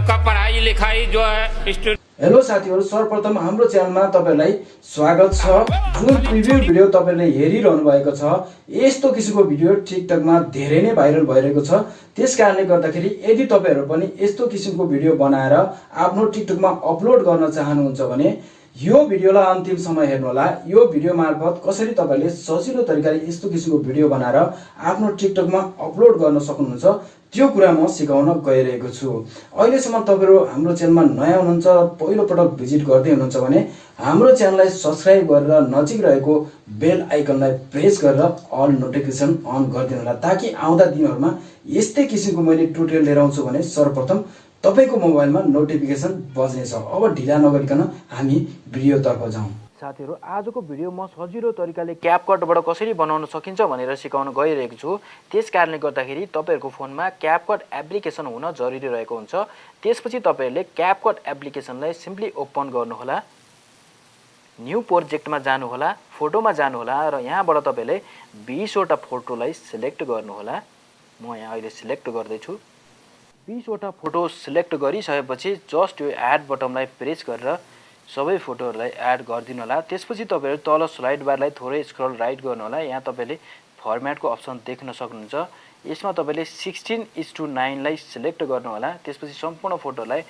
आपका पढ़ाई लिखाई जो है हेलो साथीहरु, सर्वप्रथम हाम्रो च्यानलमा तपाईलाई स्वागत छ। जुन प्रिभ्यू भिडियो तपाईले हेरिरहनु भएको छ, यस्तो किसिमको भिडियो टिकटकमा धेरै नै भाइरल भइरहेको छ। त्यसकारणले गर्दाखेरि यदि तपाईहरु पनि यस्तो किसिमको भिडियो बनाएर आफ्नो टिकटकमा अपलोड गर्न चाहनुहुन्छ भने यो भिडियोलाई अन्तिम समय हेर्नुहोला। यो भिडियो मार्फत कसरी तपाईले सजिलो तरिकाले यस्तो किसिमको भिडियो बनाएर आफ्नो टिकटकमा अपलोड गर्न सक्नुहुन्छ त्यो कुरा म सिकाउन गइरहेको छु। अहिलेसम्म तपाईहरु हाम्रो च्यानलमा नयाँ हुनुहुन्छ, पहिलो पटक भिजिट गर्दै हुनुहुन्छ भने हाम्रो च्यानललाई सब्स्क्राइब गरेर नजिक रहेको बेल आइकनलाई प्रेस गरेर अल नोटिफिकेसन अन गरिदिनु होला, ताकि आउँदा दिनहरुमा यस्तै किसिमको मैले ट्युटोरियल लिएर आउँछु भने सर्वप्रथम तपाईको मोबाइलमा नोटिफिकेसन बज्नेछ। अब ढिला नगरिकन हामी भिडियोतर्फ जाउँ। साथीहरु, आजको भिडियो म सजिलो तरिकाले क्यापकटबाट कसरी बनाउन सकिन्छ भनेर सिकाउन गइरहेको छु। त्यसकारणले गर्दाखेरि तपाईहरुको फोनमा क्यापकट एप्लिकेसन हुन जरुरी रहेको हुन्छ। त्यसपछि तपाईहरुले क्यापकट एप्लिकेसनलाई सिम्पली ओपन गर्नुहोला, न्यू प्रोजेक्टमा जानुहोला, फोटोमा जानुहोला र यहाँबाट तपाईले 20 वटा फोटोलाई सिलेक्ट गर्नुहोला। म यहाँ अहिले सिलेक्ट गर्दै छु। 20 वटा फोटो सिलेक्ट गरिसकेपछि जस्ट यो एड बटनलाई प्रेस गरेर सबै फोटोहरुलाई एड गरिदिनु होला। त्यसपछि तपाईहरु तल स्लाइड बारलाई थोरै स्क्रल राइट गर्नु होला। यहाँ तपाईले फर्मेटको अप्सन देख्न सक्नुहुन्छ। यसमा तपाईले 16:9 लाई सिलेक्ट गर्नु होला। त्यसपछि सम्पूर्ण फोटोलाई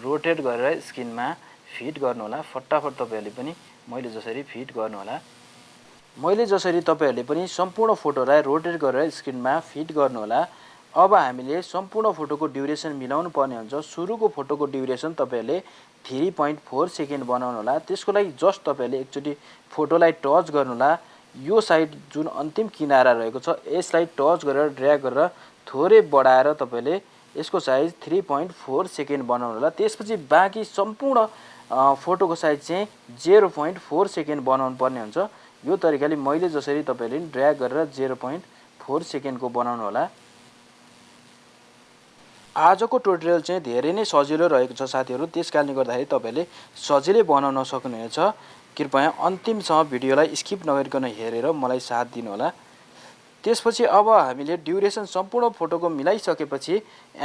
रोटेट गरेर स्क्रिनमा फिट गर्नु होला। फटाफट तपाईहरुले पनि मैले जसरी फिट गर्नु होला। मैले जसरी तपाईहरुले पनि सम्पूर्ण फोटोलाई रोटेट गरेर स्क्रिनमा फिट गर्नु होला। अब हामीले सम्पूर्ण फोटोको ड्युरेसन मिलाउनु पर्ने हुन्छ। सुरुको फोटोको ड्युरेसन तपाईहरुले 3.4 सेकेन्ड बनाउनु होला। त्यसको लागि जस्ट तपाईहरुले एकचोटी फोटोलाई टच गर्नु होला। यो साइड जुन अन्तिम किनारा रहेको छ यसलाई टच गरेर ड्र्याग गरेर थोरै बढाएर तपाईले यसको साइज 3.4 सेकेन्ड बनाउनु होला। त्यसपछि बाँकी सम्पूर्ण फोटोको साइज चाहिँ 0.4 सेकेन्ड बनाउनु पर्ने हुन्छ। यो तरिकाले मैले जसरी तपाईले ड्र्याग गरेर 0.4 सेकेन्डको बनाउनु होला। आजको ट्युटोरियल चाहिँ धेरै नै सजिलो रहेको छ साथीहरु। त्यसकारणले गर्दाखेरि तपाईले सजिलै बनाउन सक्नुहुनेछ। कृपया अन्तिमसम्म भिडियोलाई स्किप नगरिकन हेरेर मलाई साथ दिनु होला। त्यसपछि अब हामीले ड्युरेसन सम्पूर्ण फोटोको मिलाइसकेपछि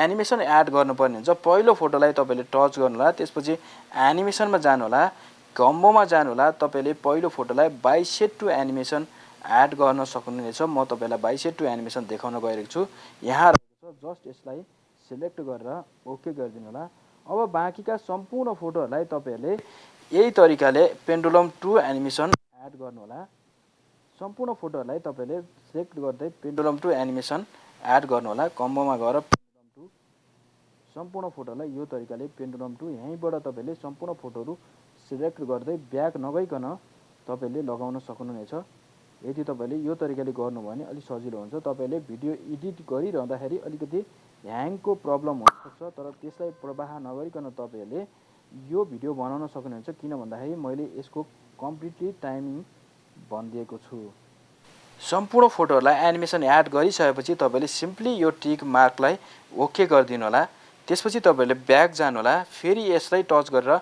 एनिमेसन एड गर्नुपर्ने हुन्छ। पहिलो फोटोलाई तपाईले टच गर्नु होला। त्यसपछि एनिमेसनमा जानु होला, कम्बोमा जानु होला। तपाईले पहिलो फोटोलाई बाइसेट टु एनिमेसन एड गर्न सक्नुहुनेछ। म तपाईलाई बाइसेट टु एनिमेसन देखाउन गइरहेको छु। यहाँ रहेको छ, जस्ट यसलाई सिलेक्ट गरेर ओके गरिदिनु होला। अब बाँकीका सम्पूर्ण फोटोहरुलाई तपाईहरुले यही तरिकाले पेन्डुलम टु एनिमेसन एड गर्नु होला। सम्पूर्ण फोटोहरुलाई तपाईले सिलेक्ट गर्दै पेन्डुलम टु एनिमेसन एड गर्नु होला। कम्बोमा गएर पेन्डुलम टु सम्पूर्ण फोटोहरुलाई यो तरिकाले पेन्डुलम टु, यहीँबाट तपाईले सम्पूर्ण फोटोहरु सिलेक्ट गर्दै ब्याक नगइकन तपाईले लगाउन सक्नुहुनेछ। यदि तपाईले यो तरिकाले गर्नुभयो भने अलि सजिलो हुन्छ। तपाईले भिडियो एडिट गरिरहँदाखेरि अलिकति ह्याङको प्रब्लम हुन सक्छ, तर त्यसलाई प्रवाह नगरिकन तपाईहरुले यो भिडियो बनाउन सक्नुहुन्छ। किन भन्दाखेरि मैले यसको कम्प्लिटली टाइमिङ भनिदिएको छु। सम्पूर्ण फोटोहरुलाई एनिमेसन एड गरिसकेपछि तपाईले सिम्पली यो टिक मार्कलाई ओके गरिदिनु होला। त्यसपछि तपाईले ब्याक जानु होला, फेरि यसलाई टच गरेर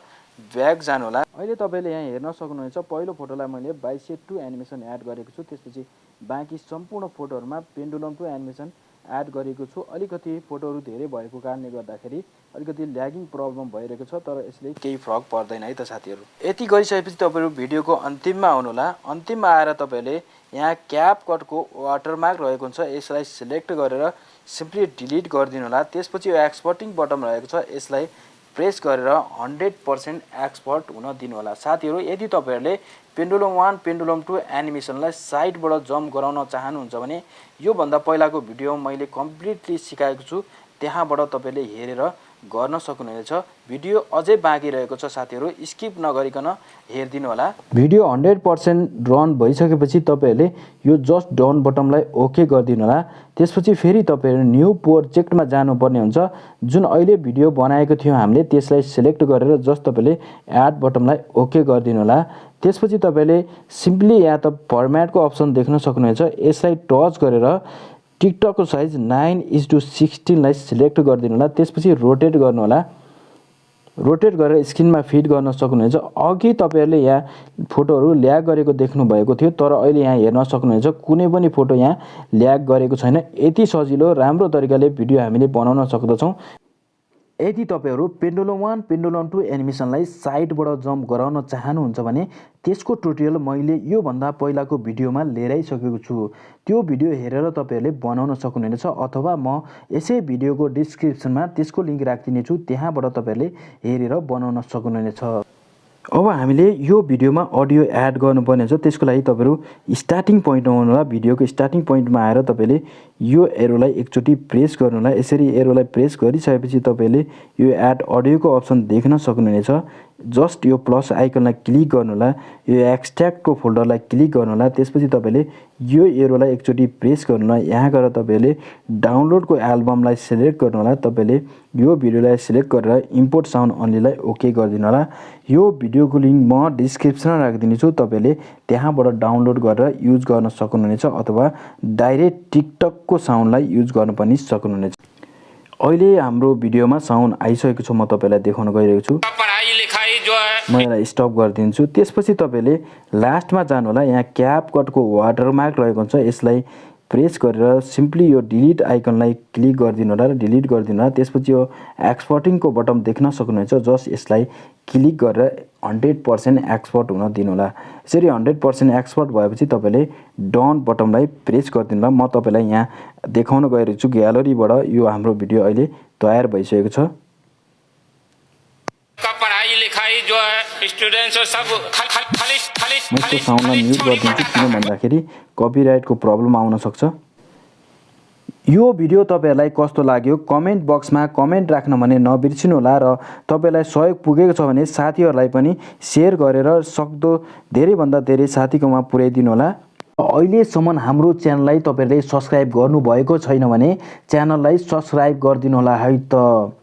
ब्याक जानु होला। अहिले तपाईले यहाँ हेर्न सक्नुहुन्छ, पहिलो फोटोलाई मैले बाइसेट टु एनिमेसन एड गरेको छु। त्यसपछि बाँकी सम्पूर्ण फोटोहरुमा पेन्डुलम टु एनिमेसन एड गरेको छु। अलिकति फोटोहरु धेरै भएको कारणले गर्दाखेरि अलिकति ल्यागिङ प्रब्लम भइरहेको छ, तर यसले केही फरक पर्दैन है त साथीहरु। यति गरिसकेपछि तपाईहरु भिडियोको अन्तिममा आउनु होला। अन्तिममा आएर तपाईले यहाँ क्यापकटको वाटरमार्क रहेको हुन्छ, यसलाई सिलेक्ट गरेर सिम्पली डिलिट गरिदिनु होला। त्यसपछि यो एक्सपोर्टिङ बटन रहेको छ, यसलाई प्रेस गरेर 100% एक्सपोर्ट हुन दिनु होला। साथीहरु, यदि तपाईहरुले पेन्डुलम 1 पेन्डुलम 2 एनिमेसनलाई साइडबाट जम्प गराउन चाहनुहुन्छ भने यो भन्दा पहिलाको भिडियो मैले कम्प्लिटली सिकाएको छु, त्यहाँबाट तपाईले हेरेर गर्न सक्नुहुनेछ। भिडियो अझै बाँकी रहेको छ साथीहरु, स्किप नगरिकन हेर्दिनु होला। भिडियो 100% रन भइसकेपछि तपाईहरुले यो जस्ट डाउन बटनलाई ओके गरिदिनु होला। त्यसपछि फेरि तपाईहरु न्यू प्रोजेक्टमा जानुपर्ने हुन्छ। जुन अहिले भिडियो बनाएको थियो हामीले त्यसलाई सिलेक्ट गरेर जस्ट तपाईले एड बटनलाई ओके गरिदिनु होला। त्यसपछि तपाईले सिम्पली यहाँ त फर्मेटको अप्सन देख्न सक्नुहुन्छ। यसलाई टच गरेर टिकटकको साइज 9:16 लाई सिलेक्ट गरिदिनु होला। त्यसपछि रोटेट गर्नु होला। रोटेट गरेर स्क्रिनमा फिट गर्न सक्नुहुनेछ। अघि तपाईहरुले यहाँ फोटोहरु ल्याग गरेको देख्नु भएको थियो, तर अहिले यहाँ हेर्न सक्नुहुनेछ कुनै पनि फोटो यहाँ ल्याग गरेको छैन। यति सजिलो राम्रो तरिकाले भिडियो हामीले बनाउन सक्दछौं। यदि तपाईहरु पेन्डुलम 1 पेन्डुलम 2 एनिमेसनलाई साइडबाट जम्प गराउन चाहनुहुन्छ भने त्यसको ट्युटोरियल मैले यो भन्दा पहिलाको भिडियोमा लिएर आइसकेको छु। त्यो भिडियो हेरेर तपाईहरुले बनाउन सक्नुहुनेछ अथवा म यसै भिडियोको डिस्क्रिप्सनमा त्यसको लिंक राख्दिने छु, त्यहाँबाट तपाईहरुले हेरेर बनाउन सक्नुहुनेछ। अब हामीले यो भिडियोमा अडियो एड गर्नुपर्ने छ। त्यसको लागि तपाईहरु स्टार्टिङ पोइन्टमा आउनुहोला। भिडियोको स्टार्टिङ पोइन्टमा आएर तपाईले यो एरोलाई एकचोटी प्रेस गर्नुहोला। यसरी एरोलाई प्रेस गरिसकेपछि तपाईले यो एड अडियोको अप्सन देख्न सक्नुहुनेछ। जस्ट यो प्लस आइकनलाई क्लिक गर्नुहोला। यो एक्सट्र्याक्टको फोल्डरलाई क्लिक गर्नुहोला। त्यसपछि तपाईले यो एरोलाई एकचोटी प्रेस गर्नुहोला। यहाँ गएर तपाईले डाउनलोडको एल्बमलाई सिलेक्ट गर्नुहोला। तपाईले यो भिडियोलाई सिलेक्ट गरेर इम्पोर्ट साउन्ड अन्लीलाई ओके गरिदिनु होला। यो भिडियोको लिंक म डिस्क्रिप्सनमा राखिदिने छु, तपाईले त्यहाँबाट डाउनलोड गरेर युज गर्न सक्नुहुनेछ अथवा डाइरेक्ट टिकटकको साउन्डलाई युज गर्न पनि सक्नुहुनेछ। अहिले हाम्रो भिडियोमा साउन्ड आइसकेको छ, म तपाईलाई देखाउन गइरहेको छु। पढाई लिखाई जो है म यसलाई स्टप गरिदिन्छु। त्यसपछि तपाईले लास्टमा जानु होला। यहाँ क्यापकटको वाटरमार्क रहेको हुन्छ, यसलाई प्रेस गरेर सिम्पली यो डिलिट आइकनलाई क्लिक गरिदिनु होला र डिलिट गरिदिनु होला। त्यसपछि यो एक्सपोर्टिङको बटन देख्न सक्नुहुन्छ। जस्ट यसलाई क्लिक गरेर 100% एक्सपोर्ट हुन दिनु होला। यसरी 100% एक्सपोर्ट भएपछि तपाईले डन बटनलाई प्रेस गरिदिनु होला। म तपाईलाई यहाँ देखाउन गइरहेको छु ग्यालरीबाट यो हाम्रो भिडियो अहिले तयार भइसकेको छ। का पढ़ाई लिखाई जो है स्टूडेंट्स और सब खाली म यसको साउन्डलाई म्युट गरिदिन्छु, किन भन्दाखेरि कपिराइटको प्रब्लम आउन सक्छ। यो भिडियो तपाईहरुलाई कस्तो लाग्यो कमेन्ट बक्समा कमेन्ट राख्न भने नबिर्सिनु होला र तपाईलाई सहयोग पुगेको छ भने साथीहरुलाई पनि शेयर गरेर सक्दो धेरै भन्दा धेरै साथीकोमा पुर्याइदिनु होला। अहिलेसम्म हाम्रो च्यानललाई तपाईहरुले सब्स्क्राइब गर्नु भएको छैन भने च्यानललाई सब्स्क्राइब गरिदिनु होला है त।